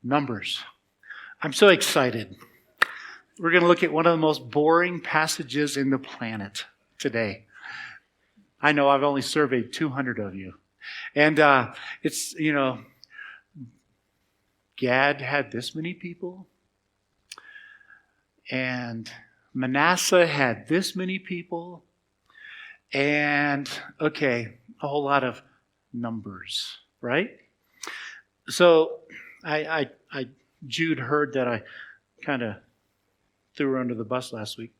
Numbers. I'm so excited. We're going to look at one of the most boring passages in the planet today. I know I've only surveyed 200 of you. And it's, Gad had this many people. And Manasseh had this many people. And, a whole lot of numbers, right? So Jude heard that I kind of threw her under the bus last week.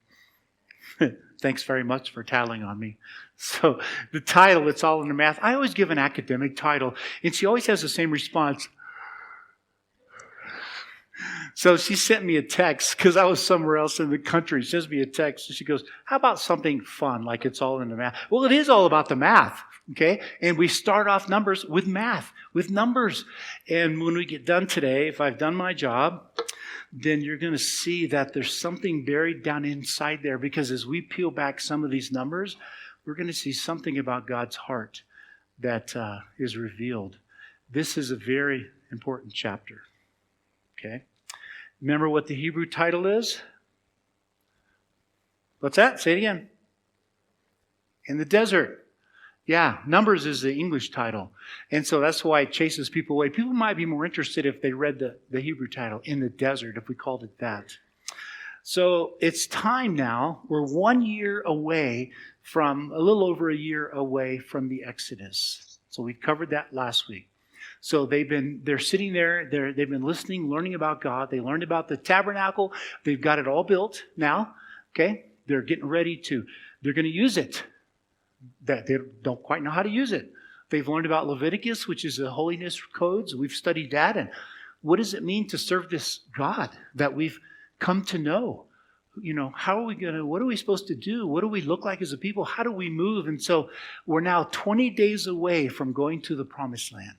Thanks very much for tattling on me. So the title, It's All in the Math. I always give an academic title, and she always has the same response. So she sent me a text, because I was somewhere else in the country. She sends me a text, and she goes, how about something fun, like it's all in the math? Well, it is all about the math, okay? And we start off numbers with math, with numbers. And when we get done today, if I've done my job, then you're going to see that there's something buried down inside there, because as we peel back some of these numbers, we're going to see something about God's heart that is revealed. This is a very important chapter, okay? Remember what the Hebrew title is? What's that? Say it again. In the desert. Yeah, Numbers is the English title. And so that's why it chases people away. People might be more interested if they read the Hebrew title, In the Desert, if we called it that. So it's time now. We're 1 year away from, a little over a year away from the Exodus. So we covered that last week. So they're sitting there, they've been listening, learning about God. They learned about the tabernacle. They've got it all built now. Okay? They're getting ready they're going to use it. That they don't quite know how to use it. They've learned about Leviticus, which is the holiness codes. We've studied that. And what does it mean to serve this God that we've come to know? How are we what are we supposed to do? What do we look like as a people? How do we move? And so we're now 20 days away from going to the promised land.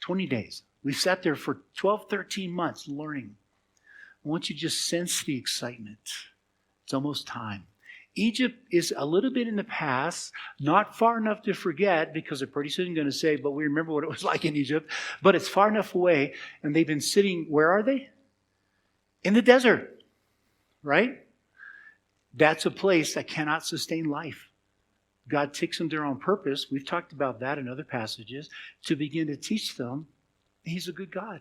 20 days. We've sat there for 12, 13 months learning. I want you to just sense the excitement. It's almost time. Egypt is a little bit in the past, not far enough to forget, because they're pretty soon going to say, but we remember what it was like in Egypt. But it's far enough away, and they've been sitting, where are they? In the desert, right? That's a place that cannot sustain life. God takes them there on purpose. We've talked about that in other passages, to begin to teach them He's a good God.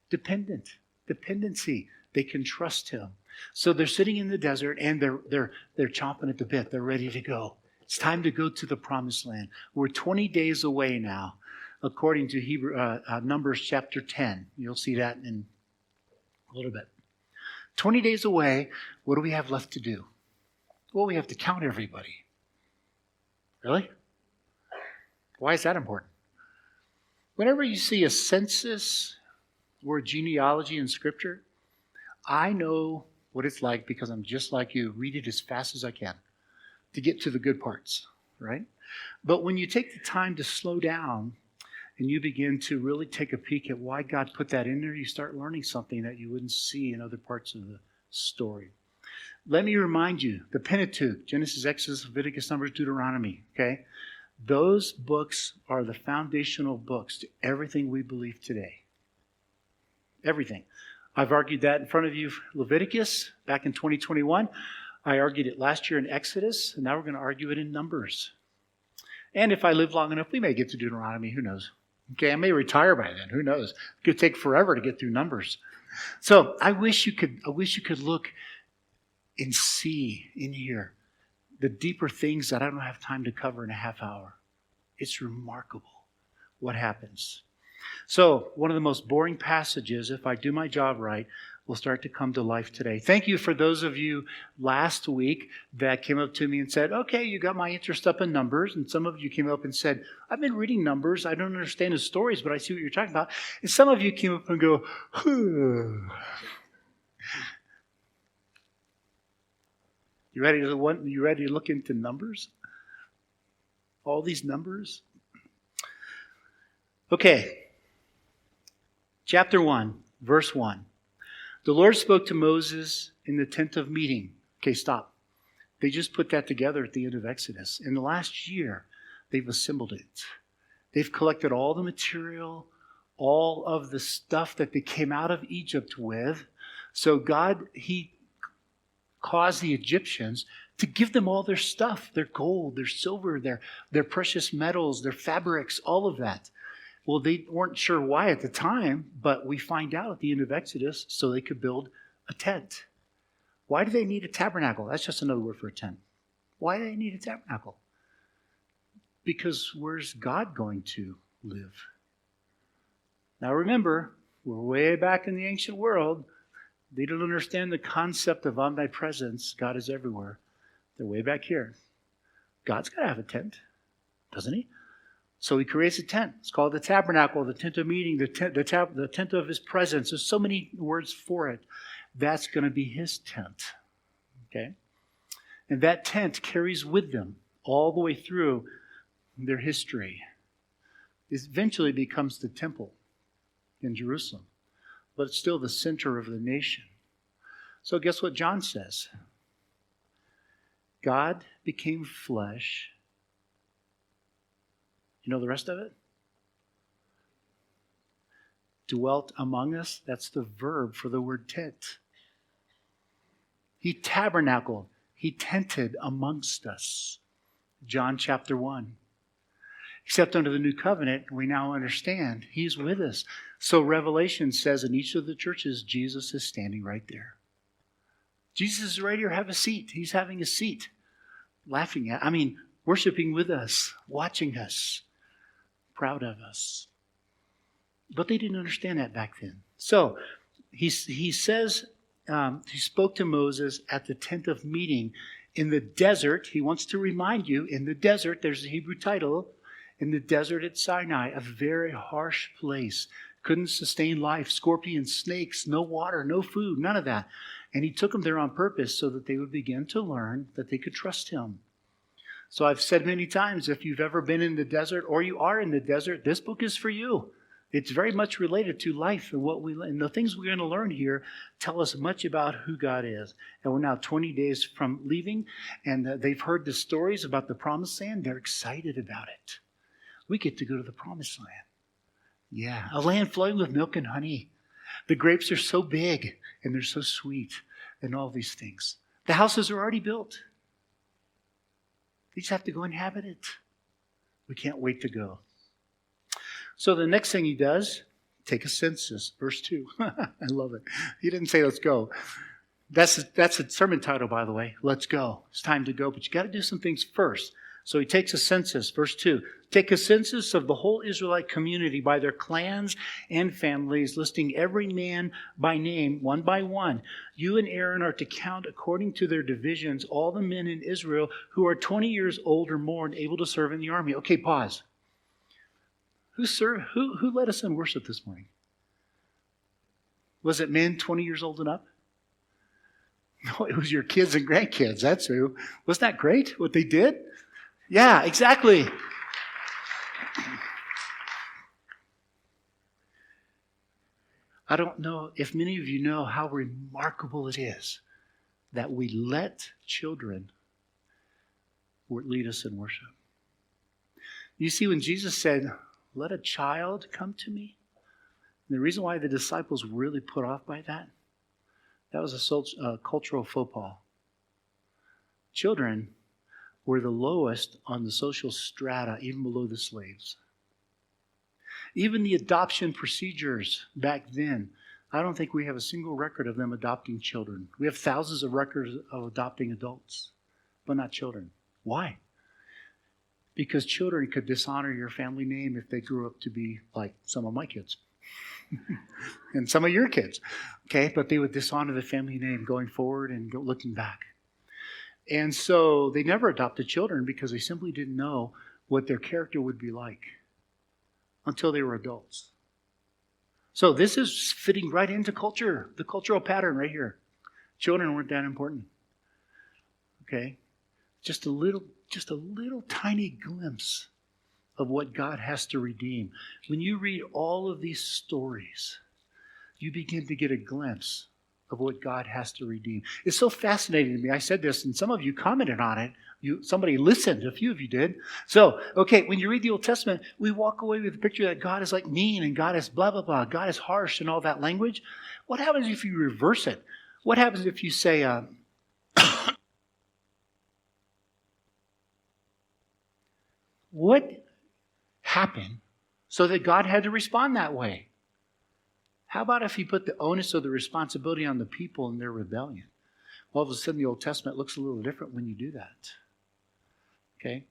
Dependency. They can trust Him. So they're sitting in the desert, and they're chomping at the bit. They're ready to go. It's time to go to the promised land. We're 20 days away now, according to Numbers chapter 10. You'll see that in a little bit. 20 days away. What do we have left to do? Well, we have to count everybody. Really? Why is that important? Whenever you see a census or a genealogy in Scripture, I know what it's like, because I'm just like you. Read it as fast as I can to get to the good parts, right? But when you take the time to slow down and you begin to really take a peek at why God put that in there, you start learning something that you wouldn't see in other parts of the story. Let me remind you, the Pentateuch, Genesis, Exodus, Leviticus, Numbers, Deuteronomy, okay? Those books are the foundational books to everything we believe today. Everything. I've argued that in front of you, Leviticus, back in 2021. I argued it last year in Exodus, and now we're going to argue it in Numbers. And if I live long enough, we may get to Deuteronomy. Who knows? Okay, I may retire by then. Who knows? It could take forever to get through Numbers. So I wish you could look and see in here the deeper things that I don't have time to cover in a half hour. It's remarkable what happens. So one of the most boring passages, if I do my job right, will start to come to life today. Thank you for those of you last week that came up to me and said, okay, you got my interest up in Numbers. And some of you came up and said, I've been reading Numbers. I don't understand the stories, but I see what you're talking about. And some of you came up and go, You ready to look into Numbers? All these numbers? Okay. Chapter 1, verse 1. The Lord spoke to Moses in the tent of meeting. Okay, stop. They just put that together at the end of Exodus. In the last year, they've assembled it. They've collected all the material, all of the stuff that they came out of Egypt with. So God, he caused the Egyptians to give them all their stuff, their gold, their silver, their precious metals, their fabrics, all of that. Well, they weren't sure why at the time, but we find out at the end of Exodus so they could build a tent. Why do they need a tabernacle? That's just another word for a tent. Why do they need a tabernacle? Because where's God going to live? Now remember, we're way back in the ancient world. They don't understand the concept of omnipresence. God is everywhere. They're way back here. God's got to have a tent, doesn't he? So he creates a tent. It's called the tabernacle, the tent of meeting, the tent of his presence. There's so many words for it. That's going to be his tent. Okay? And that tent carries with them all the way through their history. It eventually becomes the temple in Jerusalem, but it's still the center of the nation. So guess what John says? God became flesh. You know the rest of it? Dwelt among us. That's the verb for the word tent. He tabernacled. He tented amongst us. John chapter 1. Except under the new covenant, we now understand he's with us. So Revelation says in each of the churches, Jesus is standing right there. Jesus is right here. Have a seat. He's having a seat. Worshiping with us, watching us, proud of us. But they didn't understand that back then. So he says, he spoke to Moses at the tent of meeting in the desert. He wants to remind you, in the desert, there's a Hebrew title, in the desert at Sinai, a very harsh place. Couldn't sustain life. Scorpions, snakes, no water, no food, none of that. And he took them there on purpose so that they would begin to learn that they could trust him. So I've said many times, if you've ever been in the desert or you are in the desert, this book is for you. It's very much related to life and the things we're going to learn here tell us much about who God is. And we're now 20 days from leaving, and they've heard the stories about the promised land. They're excited about it. We get to go to the promised land. Yeah, a land flowing with milk and honey. The grapes are so big and they're so sweet and all these things. The houses are already built. You just have to go inhabit it. We can't wait to go. So the next thing he does, take a census. Verse 2. I love it. He didn't say let's go. That's a sermon title, by the way. Let's go. It's time to go. But you got to do some things first. So he takes a census. Verse 2. Take a census of the whole Israelite community by their clans and families, listing every man by name, one by one. You and Aaron are to count according to their divisions all the men in Israel who are 20 years old or more and able to serve in the army. Okay, pause. Who led us in worship this morning? Was it men 20 years old and up? No, it was your kids and grandkids. That's who. Wasn't that great what they did? Yeah, exactly. I don't know if many of you know how remarkable it is that we let children lead us in worship. You see, when Jesus said, let a child come to me, and the reason why the disciples were really put off by that was a cultural faux pas. Children were the lowest on the social strata, even below the slaves. Even the adoption procedures back then, I don't think we have a single record of them adopting children. We have thousands of records of adopting adults, but not children. Why? Because children could dishonor your family name if they grew up to be like some of my kids and some of your kids. Okay, but they would dishonor the family name going forward and looking back. And so they never adopted children because they simply didn't know what their character would be like until they were adults. So this is fitting right into culture, the cultural pattern right here. Children weren't that important. Okay? Just a little tiny glimpse of what God has to redeem. When you read all of these stories, you begin to get a glimpse of what God has to redeem. It's so fascinating to me. I said this, and some of you commented on it. Somebody listened. A few of you did. So, okay, when you read the Old Testament, we walk away with the picture that God is like mean and God is blah, blah, blah. God is harsh and all that language. What happens if you reverse it? What happens if you say, what happened so that God had to respond that way? How about if he put the onus of the responsibility on the people in their rebellion? All of a sudden, the Old Testament looks a little different when you do that. Okay?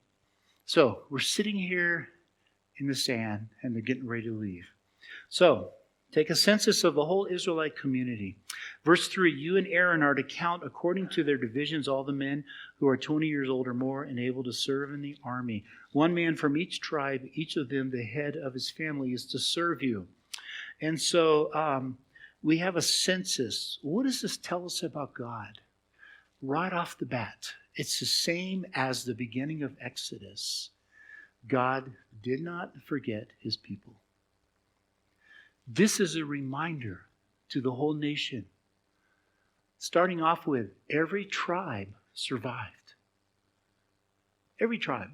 So, we're sitting here in the sand, and they're getting ready to leave. So, take a census of the whole Israelite community. Verse 3, you and Aaron are to count according to their divisions all the men who are 20 years old or more and able to serve in the army. One man from each tribe, each of them the head of his family, is to serve you. And so we have a census. What does this tell us about God? Right off the bat, it's the same as the beginning of Exodus. God did not forget his people. This is a reminder to the whole nation. Starting off with, every tribe survived. Every tribe.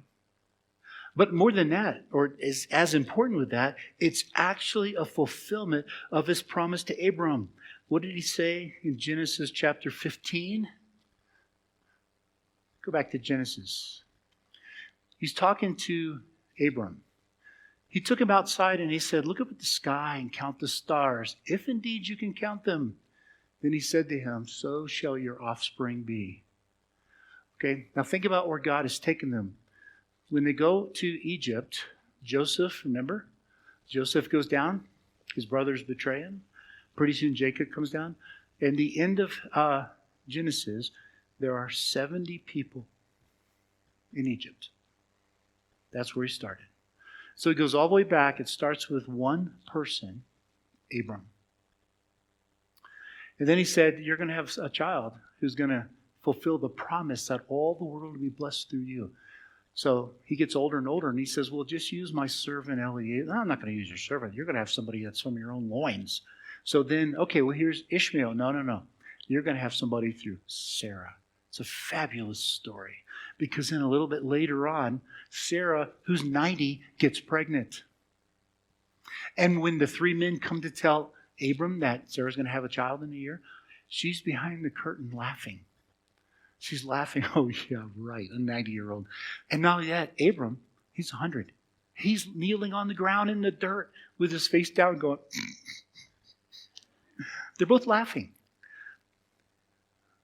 But more than that, or is as important with that, it's actually a fulfillment of his promise to Abram. What did he say in Genesis chapter 15? Go back to Genesis. He's talking to Abram. He took him outside and he said, look up at the sky and count the stars, if indeed you can count them. Then he said to him, so shall your offspring be. Okay, now think about where God has taken them. When they go to Egypt, Joseph, remember? Joseph goes down. His brothers betray him. Pretty soon Jacob comes down. In the end of Genesis, there are 70 people in Egypt. That's where he started. So he goes all the way back. It starts with one person, Abram. And then he said, you're going to have a child who's going to fulfill the promise that all the world will be blessed through you. So he gets older and older, and he says, well, just use my servant Eliezer. No, I'm not going to use your servant. You're going to have somebody that's from your own loins. So then, okay, well, here's Ishmael. No. You're going to have somebody through Sarah. It's a fabulous story. Because then a little bit later on, Sarah, who's 90, gets pregnant. And when the three men come to tell Abram that Sarah's going to have a child in a year, she's behind the curtain laughing. She's laughing, oh yeah, right, a 90-year-old. And not only that, Abram, he's 100. He's kneeling on the ground in the dirt with his face down going, they're both laughing.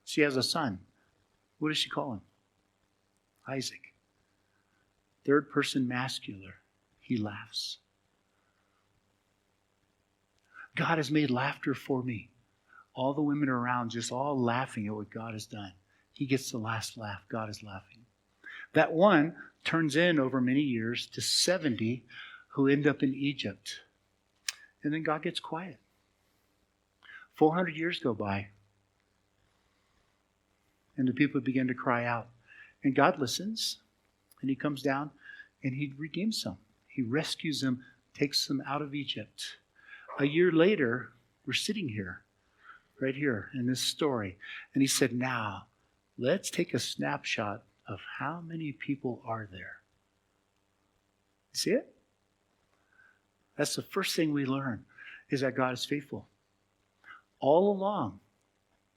She has a son. What does she call him? Isaac. Third person masculine. He laughs. God has made laughter for me. All the women around just all laughing at what God has done. He gets the last laugh. God is laughing. That one turns in over many years to 70 who end up in Egypt. And then God gets quiet. 400 years go by. And the people begin to cry out. And God listens. And he comes down and he redeems them. He rescues them, takes them out of Egypt. A year later, we're sitting here, right here in this story. And he said, now, let's take a snapshot of how many people are there. You see it? That's the first thing we learn, is that God is faithful. All along,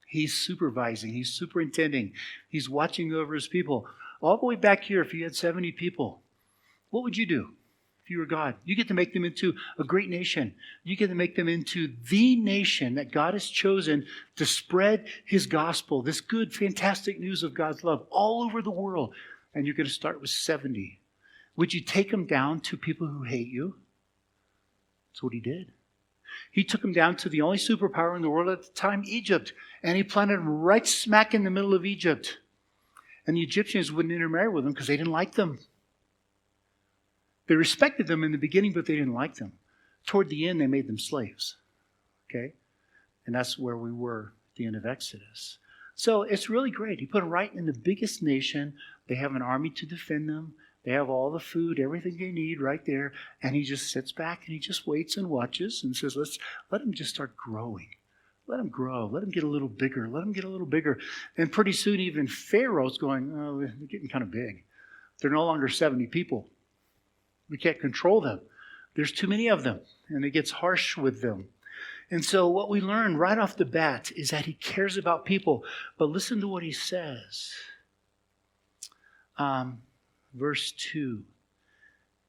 he's supervising, he's superintending, he's watching over his people. All the way back here, if you had 70 people, what would you do if you were God? You get to make them into a great nation. You get to make them into the nation that God has chosen to spread his gospel, this good, fantastic news of God's love all over the world. And you're going to start with 70. Would you take them down to people who hate you? That's what he did. He took them down to the only superpower in the world at the time, Egypt. And he planted them right smack in the middle of Egypt. And the Egyptians wouldn't intermarry with them because they didn't like them. They respected them in the beginning, but they didn't like them. Toward the end, they made them slaves. Okay? And that's where we were at the end of Exodus. So it's really great. He put them right in the biggest nation. They have an army to defend them. They have all the food, everything they need right there. And he just sits back and he just waits and watches and says, let them just start growing. Let them grow. Let them get a little bigger. Let them get a little bigger. And pretty soon even Pharaoh's going, oh, they're getting kind of big. They're no longer 70 people. We can't control them. There's too many of them. And it gets harsh with them. And so what we learn right off the bat is that he cares about people. But listen to what he says. Verse 2.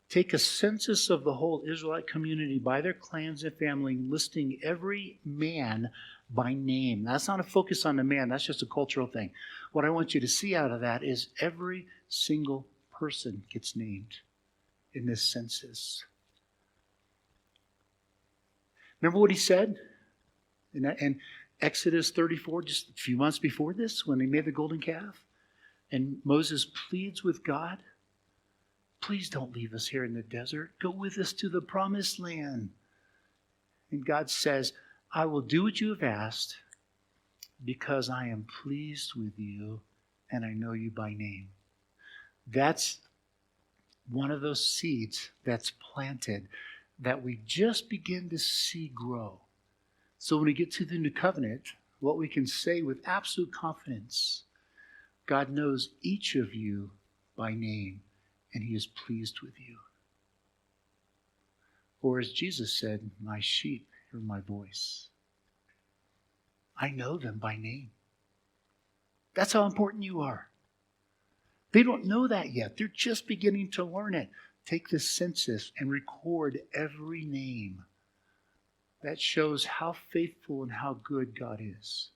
Take a census of the whole Israelite community by their clans and family, listing every man by name. That's not a focus on the man. That's just a cultural thing. What I want you to see out of that is every single person gets named in this census. Remember what he said in Exodus 34, just a few months before this, when they made the golden calf? And Moses pleads with God, please don't leave us here in the desert. Go with us to the promised land. And God says, I will do what you have asked because I am pleased with you and I know you by name. That's one of those seeds that's planted that we just begin to see grow. So when we get to the new covenant, what we can say with absolute confidence, God knows each of you by name, and he is pleased with you. Or as Jesus said, my sheep hear my voice. I know them by name. That's how important you are. They don't know that yet. They're just beginning to learn it. Take this census and record every name. That shows how faithful and how good God is.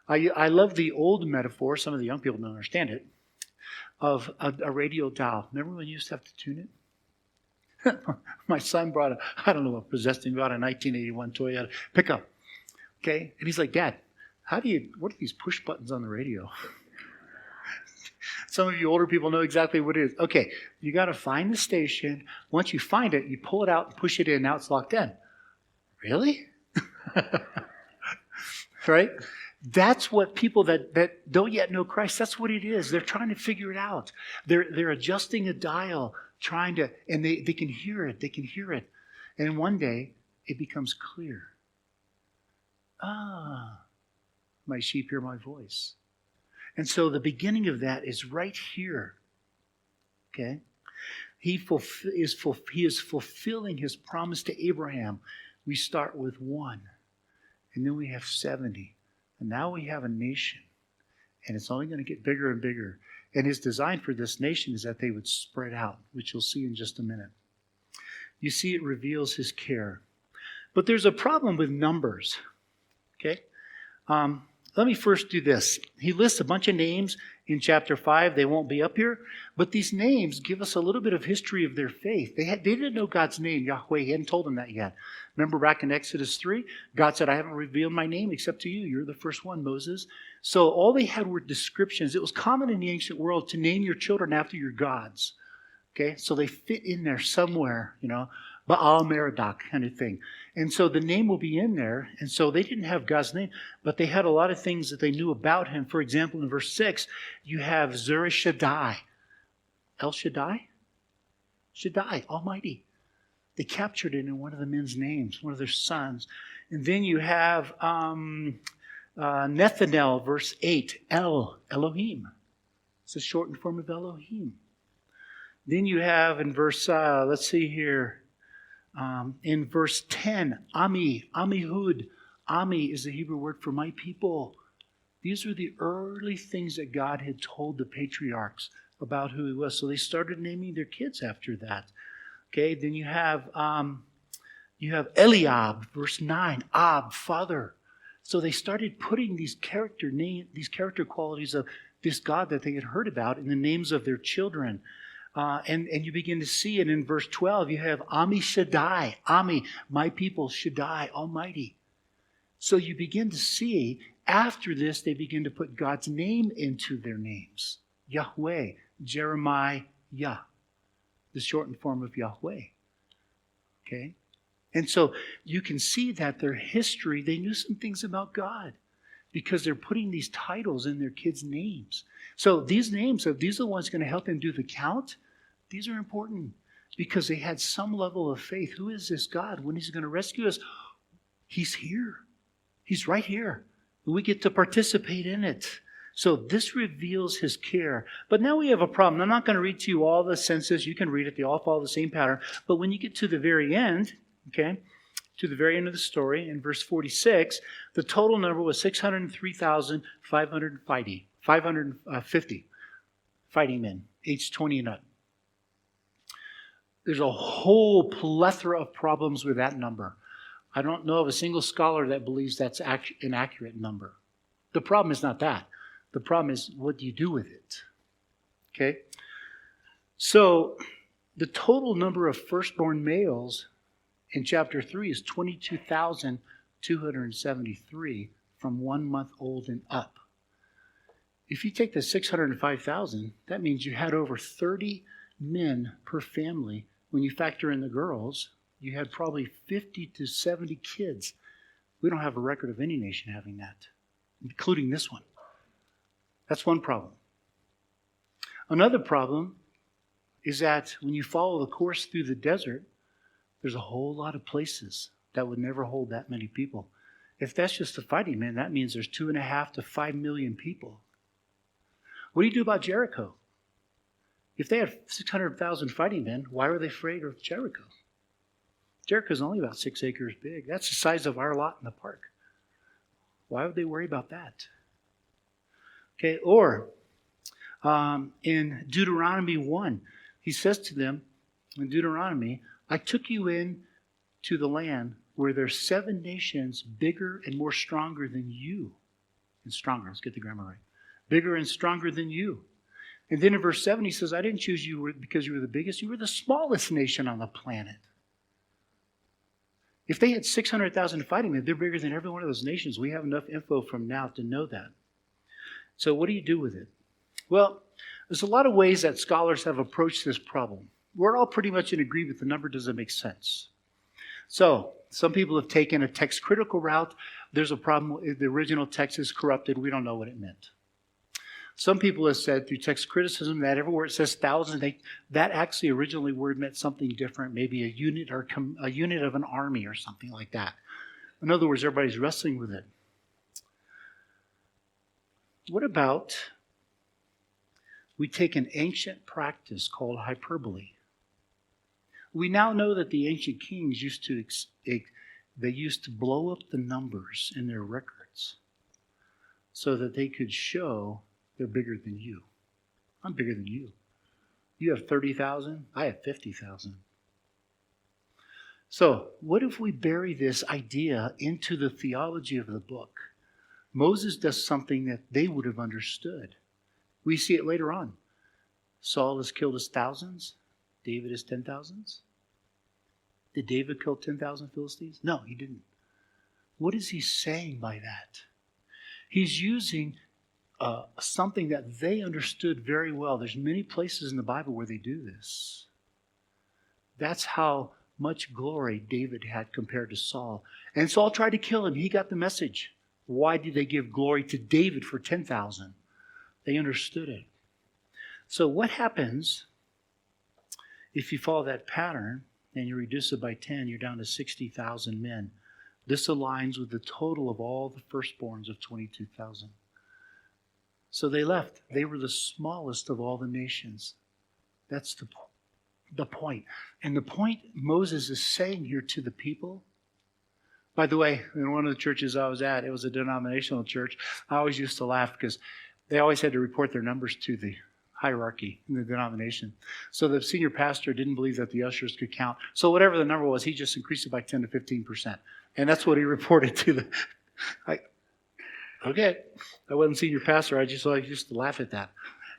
I love the old metaphor, some of the young people don't understand it, of a radio dial. Remember when you used to have to tune it? My son brought I don't know what possessed him, brought a 1981 Toyota pickup. Okay? And he's like, Dad, what are these push buttons on the radio? Some of you older people know exactly what it is. Okay, you got to find the station. Once you find it, you pull it out and push it in. Now it's locked in. Really? Right? That's what people that don't yet know Christ, that's what it is. They're trying to figure it out. They're adjusting a dial, and they can hear it. They can hear it. And one day, it becomes clear. My sheep hear my voice. And so the beginning of that is right here. Okay? He is fulfilling his promise to Abraham. We start with 1, and then we have 70. And now we have a nation. And it's only going to get bigger and bigger. And his design for this nation is that they would spread out, which you'll see in just a minute. You see, it reveals his care. But there's a problem with numbers. Okay? Let me first do this. He lists a bunch of names in chapter 5. They won't be up here. But these names give us a little bit of history of their faith. They didn't know God's name, Yahweh. He hadn't told them that yet. Remember back in Exodus 3, God said, I haven't revealed my name except to you. You're the first one, Moses. So all they had were descriptions. It was common in the ancient world to name your children after your gods. Okay, so they fit in there somewhere, Baal Merodach kind of thing. And so the name will be in there. And so they didn't have God's name, but they had a lot of things that they knew about him. For example, in verse 6, you have Zerah Shaddai. El Shaddai? Shaddai, Almighty. They captured it in one of the men's names, one of their sons. And then you have Nethanel, verse 8, Elohim. It's a shortened form of Elohim. Then you have in verse, let's see here, in verse 10, Amihud. Ami is the Hebrew word for my people. These are the early things that God had told the patriarchs about who he was. So they started naming their kids after that. Okay, then you have Eliab, verse 9, Ab, father. So they started putting these character qualities of this God that they had heard about in the names of their children. And you begin to see it in verse 12. You have Ami Shaddai, Ami, my people, Shaddai, Almighty. So you begin to see, after this, they begin to put God's name into their names. Yahweh, Jeremiah, the shortened form of Yahweh. Okay? And so you can see that their history, they knew some things about God because they're putting these titles in their kids' names. So these names, if these are the ones going to help them do the count, these are important because they had some level of faith. Who is this God? When he's going to rescue us, he's here. He's right here. We get to participate in it. So this reveals his care. But now we have a problem. I'm not going to read to you all the census. You can read it. They all follow the same pattern. But when you get to the very end, okay, to the very end of the story, in verse 46, the total number was 550 fighting men, aged 20 and up. There's a whole plethora of problems with that number. I don't know of a single scholar that believes that's an accurate number. The problem is not that. The problem is, what do you do with it? Okay? So, the total number of firstborn males in chapter 3 is 22,273 from 1 month old and up. If you take the 605,000, that means you had over 30 men per family. When you factor in the girls, you had probably 50 to 70 kids. We don't have a record of any nation having that, including this one. That's one problem. Another problem is that when you follow the course through the desert, there's a whole lot of places that would never hold that many people. If that's just the fighting men, that means there's 2.5 to 5 million people. What do you do about Jericho? If they had 600,000 fighting men, why were they afraid of Jericho? Jericho's only about 6 acres big. That's the size of our lot in the park. Why would they worry about that? Okay, or in Deuteronomy 1, he says to them, in Deuteronomy, I took you in to the land where there's 7 nations bigger and more stronger than you. And stronger, let's get the grammar right. Bigger and stronger than you. And then in verse 7, he says, I didn't choose you because you were the biggest. You were the smallest nation on the planet. If they had 600,000 fighting men, they're bigger than every one of those nations. We have enough info from now to know that. So what do you do with it? Well, there's a lot of ways that scholars have approached this problem. We're all pretty much in agreement the number doesn't make sense. So some people have taken a text critical route. There's a problem. The original text is corrupted. We don't know what it meant. Some people have said through text criticism that everywhere it says thousand, that actually originally word meant something different, maybe a unit or a unit of an army or something like that. In other words, everybody's wrestling with it. What about we take an ancient practice called hyperbole? We now know that the ancient kings used to blow up the numbers in their records so that they could show they're bigger than you. I'm bigger than you. You have 30,000. I have 50,000. So what if we bury this idea into the theology of the book? Moses does something that they would have understood. We see it later on. Saul has killed his thousands. David his 10,000s. Did David kill 10,000 Philistines? No, he didn't. What is he saying by that? He's using something that they understood very well. There's many places in the Bible where they do this. That's how much glory David had compared to Saul. And Saul tried to kill him. He got the message. Why did they give glory to David for 10,000? They understood it. So what happens if you follow that pattern and you reduce it by 10, you're down to 60,000 men. This aligns with the total of all the firstborns of 22,000. So they left. They were the smallest of all the nations. That's the point. And the point Moses is saying here to the people, by the way, in one of the churches I was at, it was a denominational church. I always used to laugh because they always had to report their numbers to the hierarchy in the denomination. So the senior pastor didn't believe that the ushers could count. So whatever the number was, he just increased it by 10 to 15%. And that's what he reported to the... Okay, I wasn't senior pastor. I just used to laugh at that.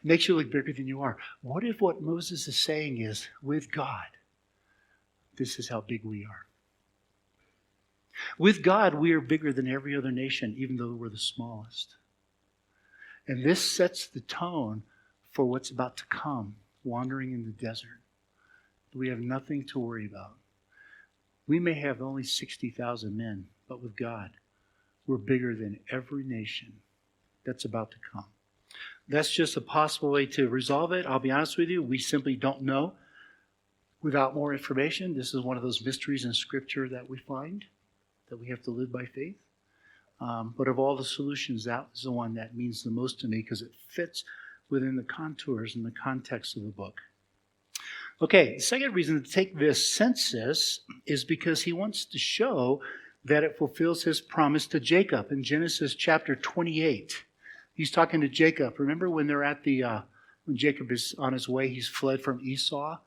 Makes you look bigger than you are. What if what Moses is saying is, with God, this is how big we are? With God, we are bigger than every other nation, even though we're the smallest. And this sets the tone for what's about to come, wandering in the desert. We have nothing to worry about. We may have only 60,000 men, but with God, we're bigger than every nation that's about to come. That's just a possible way to resolve it. I'll be honest with you, we simply don't know without more information. This is one of those mysteries in Scripture that we find, that we have to live by faith. But of all the solutions, that is the one that means the most to me because it fits within the contours and the context of the book. Okay, the second reason to take this census is because he wants to show that it fulfills his promise to Jacob in Genesis chapter 28. He's talking to Jacob. Remember when they're at when Jacob is on his way, he's fled from Esau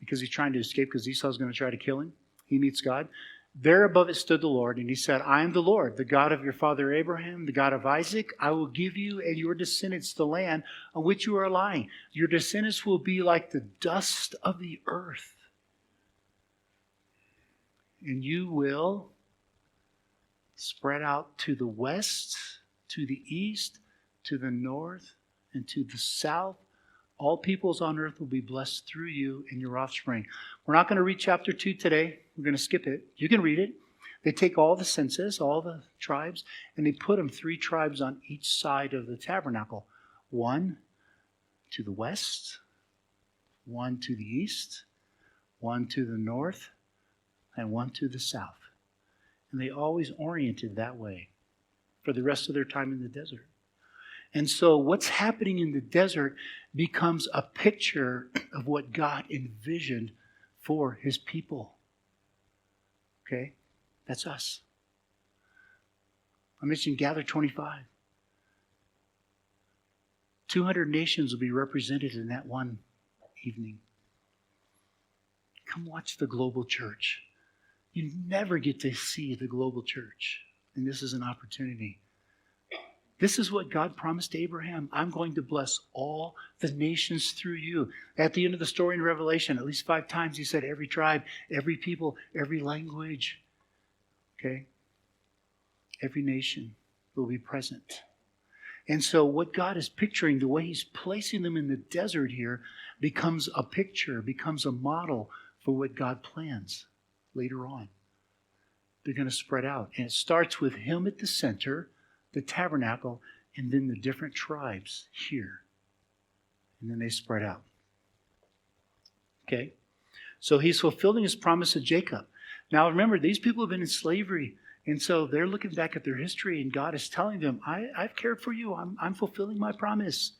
because he's trying to escape because Esau's going to try to kill him. He meets God. There above it stood the Lord, and he said, I am the Lord, the God of your father Abraham, the God of Isaac. I will give you and your descendants the land on which you are lying. Your descendants will be like the dust of the earth. And you will spread out to the west, to the east, to the north, and to the south. All peoples on earth will be blessed through you and your offspring. We're not going to read chapter 2 today. We're going to skip it. You can read it. They take all the census, all the tribes, and they put them 3 tribes on each side of the tabernacle. 1 to the west, 1 to the east, 1 to the north, and 1 to the south. And they always oriented that way for the rest of their time in the desert. And so what's happening in the desert becomes a picture of what God envisioned for his people. Okay? That's us. I mentioned Gather 25. 200 nations will be represented in that one evening. Come watch the global church. You never get to see the global church. And this is an opportunity. This is what God promised Abraham. I'm going to bless all the nations through you. At the end of the story in Revelation, at least 5 times he said every tribe, every people, every language. Okay? Every nation will be present. And so what God is picturing, the way he's placing them in the desert here, becomes a picture, becomes a model for what God plans later on. They're going to spread out. And it starts with him at the center, the tabernacle, and then the different tribes here. And then they spread out. Okay? So he's fulfilling his promise to Jacob. Now remember, these people have been in slavery. And so they're looking back at their history, and God is telling them, I've cared for you. I'm fulfilling my promise.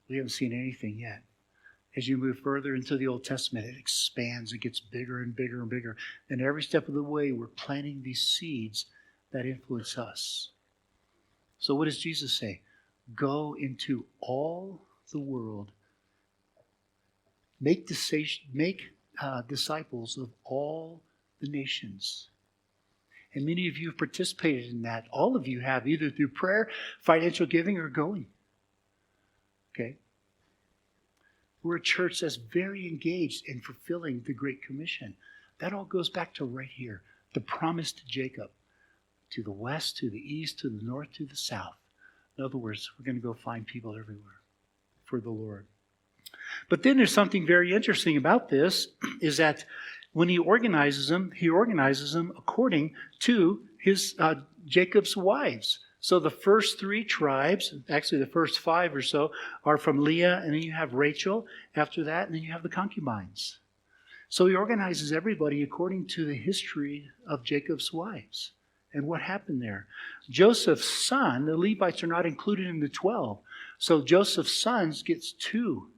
We haven't seen anything yet. As you move further into the Old Testament, it expands. It gets bigger and bigger and bigger. And every step of the way, we're planting these seeds that influence us. So what does Jesus say? Go into all the world. Make disciples of all the nations. And many of you have participated in that. All of you have, either through prayer, financial giving, or going. Okay? We're a church that's very engaged in fulfilling the Great Commission. That all goes back to right here. The promise to Jacob. To the west, to the east, to the north, to the south. In other words, we're going to go find people everywhere for the Lord. But then there's something very interesting about this, is that when he organizes them according to his Jacob's wives. So the first 3 tribes, actually the first 5 or so, are from Leah, and then you have Rachel after that, and then you have the concubines. So he organizes everybody according to the history of Jacob's wives. And what happened there? Joseph's son, the Levites are not included in the 12. So Joseph's sons gets 2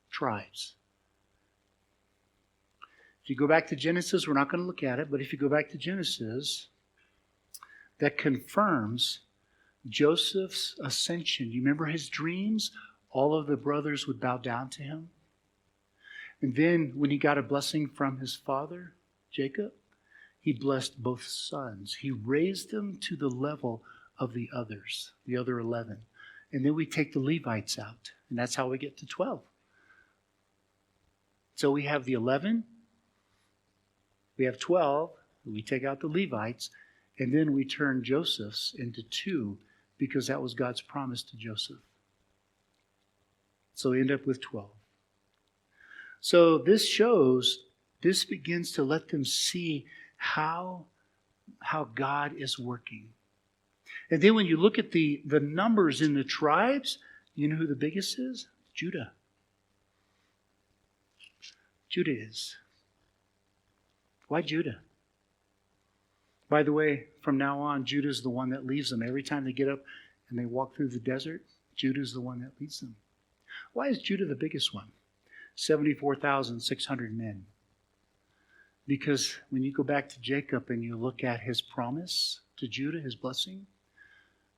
tribes. If you go back to Genesis, we're not going to look at it, but if you go back to Genesis, that confirms Joseph's ascension. You remember his dreams? All of the brothers would bow down to him. And then when he got a blessing from his father, Jacob, he blessed both sons. He raised them to the level of the others, the other 11. And then we take the Levites out. And that's how we get to 12. So we have the 11. We have 12. We take out the Levites. And then we turn Joseph's into 2 because that was God's promise to Joseph. So we end up with 12. So this begins to let them see how God is working. And then when you look at the numbers in the tribes, you know who the biggest is? Judah. Judah is. Why Judah? By the way, from now on, Judah is the one that leads them. Every time they get up and they walk through the desert, Judah is the one that leads them. Why is Judah the biggest one? 74,600 men. Because when you go back to Jacob and you look at his promise to Judah, his blessing,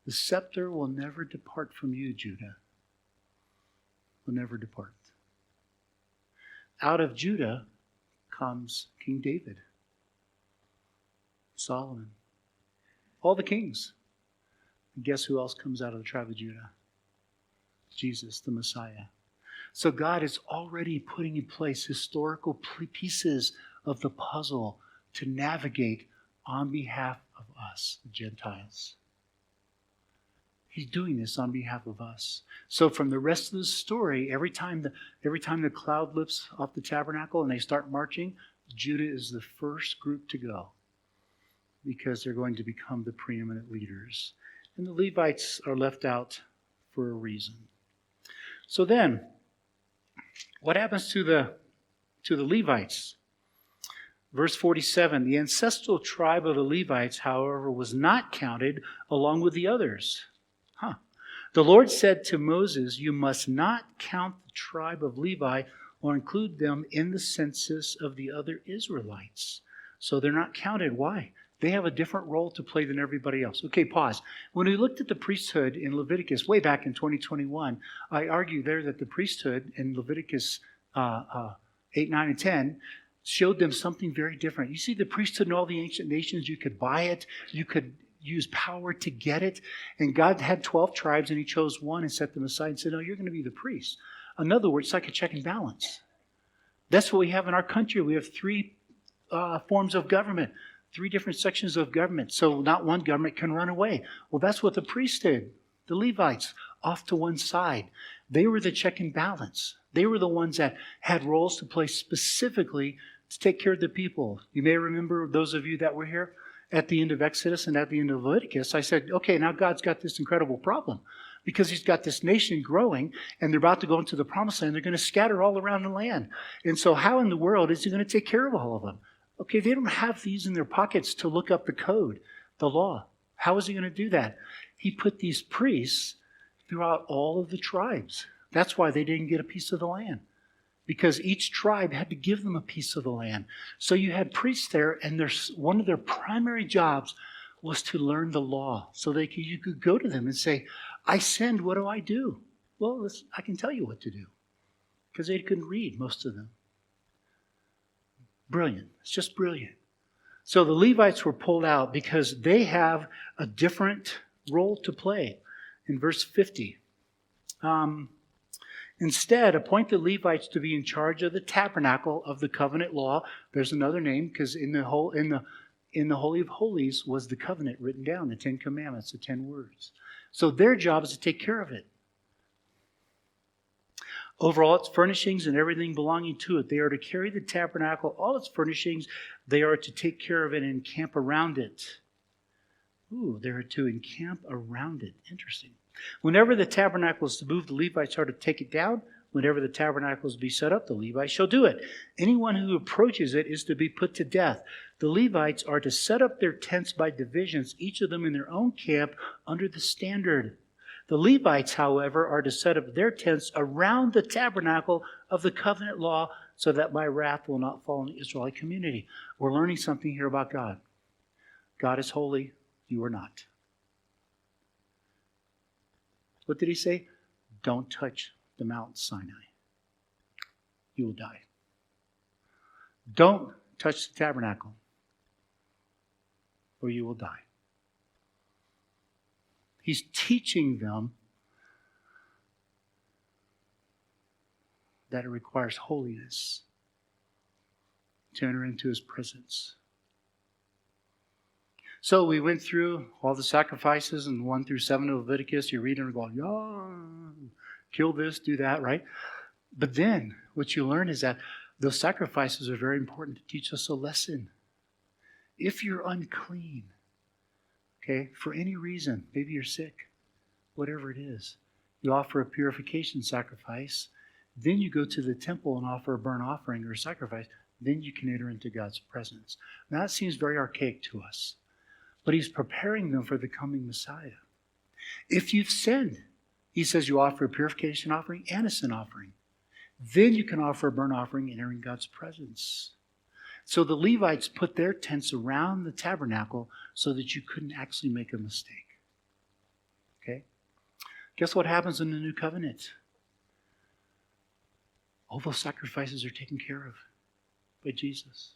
the scepter will never depart from you, Judah. Will never depart. Out of Judah comes King David, Solomon, all the kings. And guess who else comes out of the tribe of Judah? Jesus, the Messiah. So God is already putting in place historical pieces of the puzzle to navigate on behalf of us, the Gentiles. He's doing this on behalf of us. So from the rest of the story, every time the cloud lifts off the tabernacle and they start marching, Judah is the first group to go because they're going to become the preeminent leaders. And the Levites are left out for a reason. So then, what happens to the Levites? Verse 47, the ancestral tribe of the Levites, however, was not counted along with the others. The Lord said to Moses, you must not count the tribe of Levi or include them in the census of the other Israelites. So they're not counted. Why? They have a different role to play than everybody else. Okay, pause. When we looked at the priesthood in Leviticus way back in 2021, I argued there that the priesthood in Leviticus 8, 9, and 10 showed them something very different. You see, the priesthood in all the ancient nations, you could buy it, you could use power to get it. And God had 12 tribes and he chose one and set them aside and said, no, you're going to be the priest. In other words, it's like a check and balance. That's what we have in our country. We have three forms of government, three different sections of government. So not one government can run away. Well, that's what the priests did. The Levites off to one side. They were the check and balance. They were the ones that had roles to play specifically to take care of the people. You may remember, those of you that were here, at the end of Exodus and at the end of Leviticus, I said, okay, now God's got this incredible problem because he's got this nation growing and they're about to go into the promised land. They're going to scatter all around the land. And so how in the world is he going to take care of all of them? Okay, they don't have these in their pockets to look up the code, the law. How is he going to do that? He put these priests throughout all of the tribes. That's why they didn't get a piece of the land, because each tribe had to give them a piece of the land. So you had priests there, and one of their primary jobs was to learn the law. So you could go to them and say, I sinned, what do I do? Well, I can tell you what to do, because they couldn't read, most of them. Brilliant. It's just brilliant. So the Levites were pulled out because they have a different role to play. In verse 50, instead, appoint the Levites to be in charge of the tabernacle of the covenant law. There's another name, because in the Holy of Holies was the covenant written down, the 10 Commandments, the 10 words. So their job is to take care of it. Over all its furnishings and everything belonging to it, they are to carry the tabernacle, all its furnishings. They are to take care of it and encamp around it. Ooh, they are to encamp around it. Interesting. Whenever the tabernacle is to move, the Levites are to take it down. Whenever the tabernacle is to be set up, the Levites shall do it. Anyone who approaches it is to be put to death. The Levites are to set up their tents by divisions, each of them in their own camp under the standard. The Levites, however, are to set up their tents around the tabernacle of the covenant law so that my wrath will not fall on the Israelite community. We're learning something here about God. God is holy. You are not. What did he say? Don't touch the Mount Sinai. You will die. Don't touch the tabernacle, or you will die. He's teaching them that it requires holiness to enter into his presence. So we went through all the sacrifices in 1 through 7 of Leviticus. You read them and go, yeah, kill this, do that, right? But then what you learn is that those sacrifices are very important to teach us a lesson. If you're unclean, okay, for any reason, maybe you're sick, whatever it is, you offer a purification sacrifice, then you go to the temple and offer a burnt offering or a sacrifice, then you can enter into God's presence. Now that seems very archaic to us. but he's preparing them for the coming Messiah. If you've sinned, he says you offer a purification offering and a sin offering. Then you can offer a burnt offering entering God's presence. So the Levites put their tents around the tabernacle so that you couldn't actually make a mistake. Okay? Guess what happens in the new covenant? All those sacrifices are taken care of by Jesus.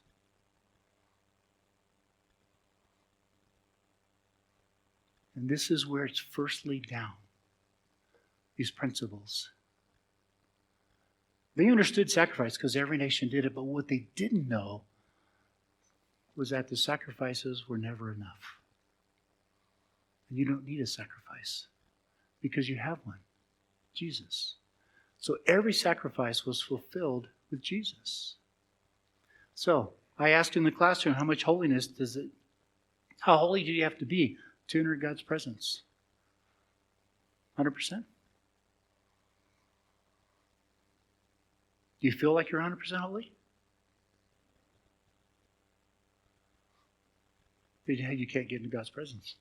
And this is where it's first laid down, these principles. They understood sacrifice because every nation did it, but what they didn't know was that the sacrifices were never enough. And you don't need a sacrifice because you have one, Jesus. So every sacrifice was fulfilled with Jesus. So I asked in the classroom, how holy do you have to be to enter God's presence? 100%? Do you feel like you're 100% holy? Then you can't get into God's presence.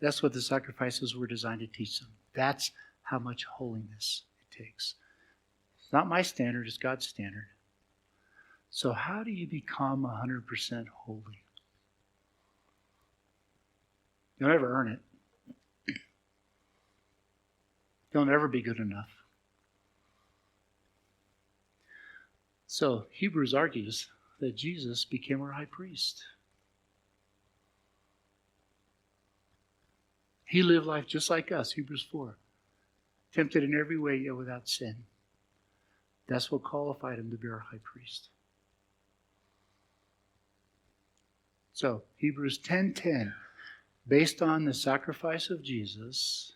That's what the sacrifices were designed to teach them. That's how much holiness it takes. It's not my standard, it's God's standard. So how do you become 100% holy? You'll never earn it. You'll never be good enough. So Hebrews argues that Jesus became our high priest. He lived life just like us, Hebrews 4. Tempted in every way, yet without sin. That's what qualified him to be our high priest. So, Hebrews 10:10, based on the sacrifice of Jesus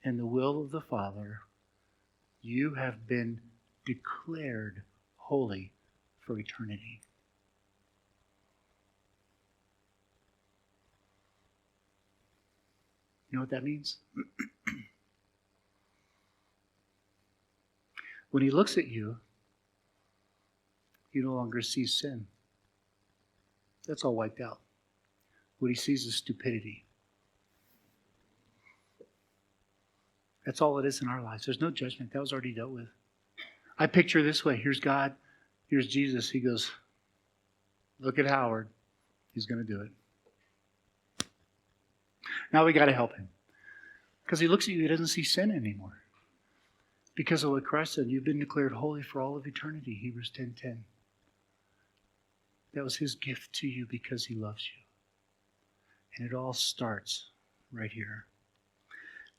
and the will of the Father, you have been declared holy for eternity. You know what that means? When he looks at you, he no longer sees sin. That's all wiped out. What he sees is stupidity. That's all it is in our lives. There's no judgment. That was already dealt with. I picture it this way. Here's God. Here's Jesus. He goes, look at Howard. He's going to do it. Now we got to help him. Because he looks at you, he doesn't see sin anymore. Because of what Christ said, you've been declared holy for all of eternity, Hebrews 10:10. That was his gift to you because he loves you. And it all starts right here.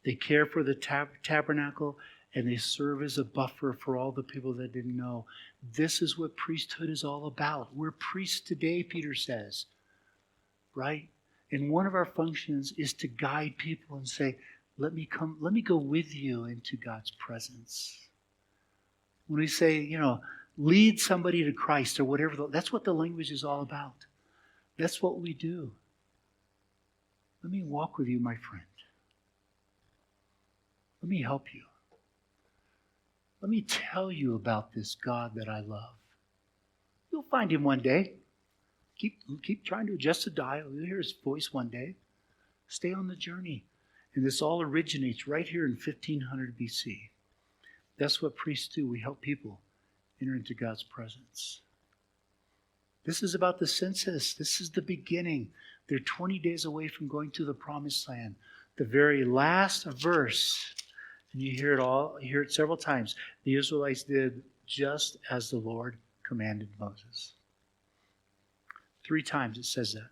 They care for the tabernacle and they serve as a buffer for all the people that didn't know. This is what priesthood is all about. We're priests today, Peter says. Right? And one of our functions is to guide people and say, let me go with you into God's presence. When we say, lead somebody to Christ or whatever, that's what the language is all about. That's what we do. Let me walk with you, my friend. Let me help you. Let me tell you about this God that I love. You'll find him one day. Keep trying to adjust the dial. You'll hear his voice one day. Stay on the journey. And this all originates right here in 1500 BC. That's what priests do. We help people enter into God's presence. This is about the census. This is the beginning. They're 20 days away from going to the promised land. The very last verse, and you hear it several times. The Israelites did just as the Lord commanded Moses. 3 times it says that.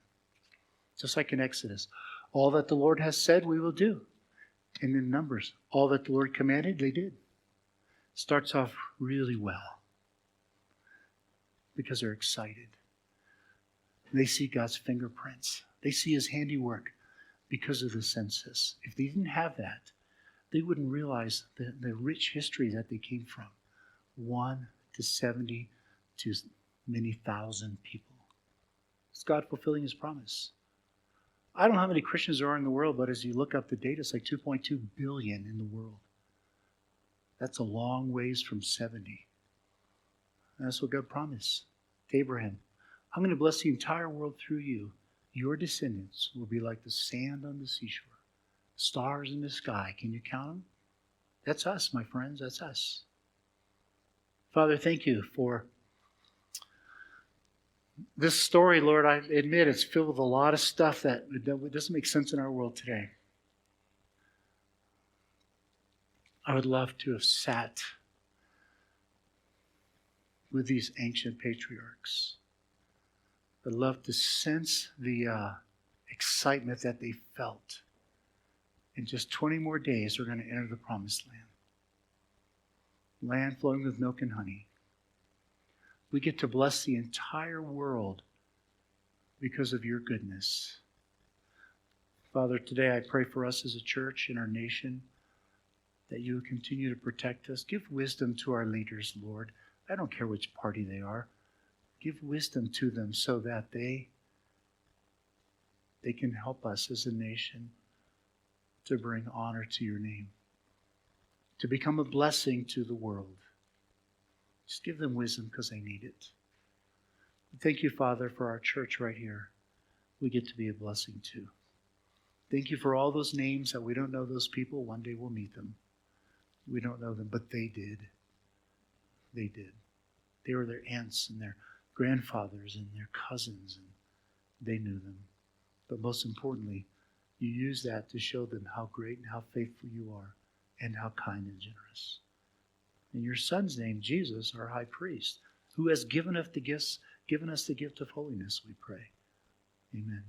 Just like in Exodus. All that the Lord has said, we will do. And in Numbers, all that the Lord commanded, they did. Starts off really well. Because they're excited. They see God's fingerprints. They see his handiwork because of the census. If they didn't have that, they wouldn't realize the rich history that they came from. 1 to 70 to many thousand people. It's God fulfilling his promise. I don't know how many Christians there are in the world, but as you look up the data, it's like 2.2 billion in the world. That's a long ways from 70. And that's what God promised to Abraham. I'm going to bless the entire world through you. Your descendants will be like the sand on the seashore, stars in the sky. Can you count them? That's us, my friends. That's us. Father, thank you for this story, Lord. I admit it's filled with a lot of stuff that doesn't make sense in our world today. I would love to have sat with these ancient patriarchs. I'd love to sense the excitement that they felt. In just 20 more days, we're going to enter the promised land. Land flowing with milk and honey. We get to bless the entire world because of your goodness. Father, today I pray for us as a church in our nation that you would continue to protect us. Give wisdom to our leaders, Lord. I don't care which party they are. Give wisdom to them so that they can help us as a nation to bring honor to your name, to become a blessing to the world. Just give them wisdom because they need it. Thank you, Father, for our church right here. We get to be a blessing too. Thank you for all those names that we don't know those people. One day we'll meet them. We don't know them, but they did. They did. They were their aunts and their grandfathers and their cousins, and they knew them. But most importantly, you use that to show them how great and how faithful you are and how kind and generous. In your Son's name, Jesus, our high priest, who has given us the gift of holiness, we pray. Amen.